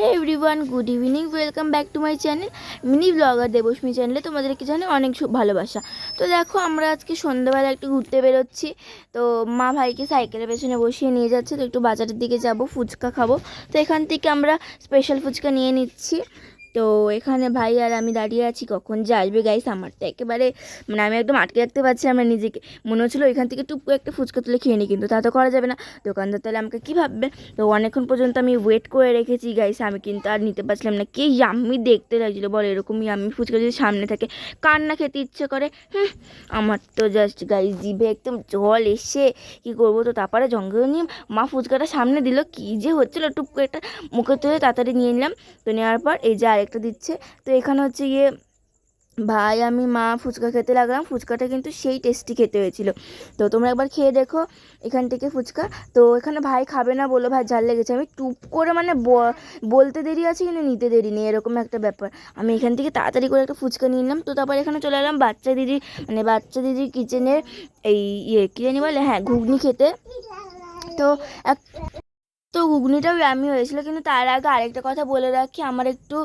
Hey everyone, good evening, welcome back to my channel mini blogger Debasmi চ্যানেলে তোমাদেরকে জানাই অনেক ভালোবাসা। তো দেখো, আমরা আজকে সন্ধ্যাবেলা একটু ঘুরতে বেরোচ্ছি। তো মা ভাইকে সাইকেলের পেছনে বসিয়ে নিয়ে যাচ্ছে। তো একটু বাজারের দিকে যাব, ফুচকা খাবো। তো এখান থেকে আমরা স্পেশাল ফুচকা নিয়ে নিচ্ছি। তো এখানে ভাই আর আমি দাঁড়িয়ে আছি, কখন যে আসবে গাইস। আমার তো একেবারে আমি একদম আটকে রাখতে পারছি আমরা নিজেকে। মনে হচ্ছিলো এখান থেকে টুকু একটা ফুচকা তুলে খেয়ে নিই, কিন্তু তা তো করা যাবে না। দোকানদার তাহলে আমাকে কী ভাববে। তো অনেকক্ষণ পর্যন্ত আমি ওয়েট করে রেখেছি গাইস, আমি কিন্তু আর নিতে পারছিলাম না। কি ইয়াম্মি দেখতে লাগছিলো বল, এরকম ইয়াম্মি ফুচকা যদি সামনে থাকে কার না খেতে ইচ্ছে করে। আমার তো জাস্ট গাইস জিভে একদম জল এসে কী করবো। তো তারপরে জঙ্গল নিয়ে মা ফুচকাটা সামনে দিল, কী যে হচ্ছিলো, টুক করে একটা মুখে তুলে তাড়াতাড়ি নিয়ে নিলাম। তো নেওয়ার পর এই যে আরেকটা দিচ্ছে। তো এখানে হচ্ছে গিয়ে ভাই আমি মা ফুচকা খেতে লাগলাম। ফুচকাটা কিন্তু সেই টেস্টি খেতে হয়েছিল। তো তোমরা একবার খেয়ে দেখো এখান থেকে ফুচকা। তো এখানে ভাই খাবে না, বললো ভাই ঝাল লেগেছে। আমি টুপ করে বলতে দেরি আছে কিন্তু নিতে দেরি নেই, এরকম একটা ব্যাপার। আমি এখান থেকে তাড়াতাড়ি করে একটা ফুচকা নিয়ে নিলাম। তো তারপর এখানে চলে এলাম বাচ্চা দিদির কিচেনের এই কী জানি বলে, হ্যাঁ, ঘুগনি খেতে। তো এক তো ঘুগনিটাও ইয়ামি হয়েছিল। কিন্তু তার আগে আরেকটা কথা বলে রাখি, আমার একটু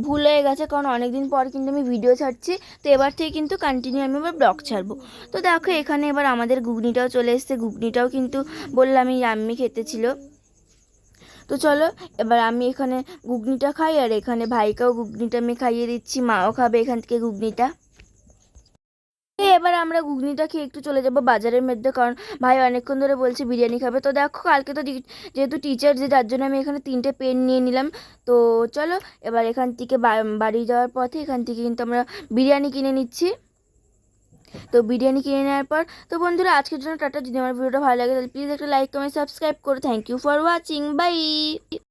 ভুল হয়ে গেছে, কারণ অনেক দিন পর কিন্তু আমি ভিডিও ছাড়ছি। তো এবার থেকে কিন্তু কন্টিনিউ আমি এবার ব্লগ ছাড়বো। তো দেখো এখানে এবার আমাদের ঘুগনিটাও চলে এসেছে। ঘুগনিটাও কিন্তু বললাম আমি ইয়াম্মি খেতে ছিল। তো চলো এবার আমি এখানে ঘুগনিটা খাই, আর এখানে ভাইকেও ঘুগনিটা আমি খাইয়ে দিচ্ছি, মাও খাবে এখান থেকে ঘুগনিটা। এবার আমরা ঘুগনিটা খেয়ে একটু চলে যাব বাজারের মধ্যে, কারণ ভাই অনেকক্ষণ ধরে বলছে বিরিয়ানি খাবে। তো দেখো কালকে তো যেহেতু টিচার, যার জন্য আমি এখানে 3টে পেন নিয়ে নিলাম। তো চলো এবার এখান থেকে বাড়ি যাওয়ার পথে এখান থেকে কিন্তু আমরা বিরিয়ানি কিনে নিচ্ছি। তো বিরিয়ানি কিনে নেওয়ার পর তো বন্ধুরা আজকের জন্য টাটা। যদি আমার ভিডিওটা ভালো লাগে তাহলে প্লিজ একটা লাইক কমেন্ট সাবস্ক্রাইব করো। Thank you for watching, by.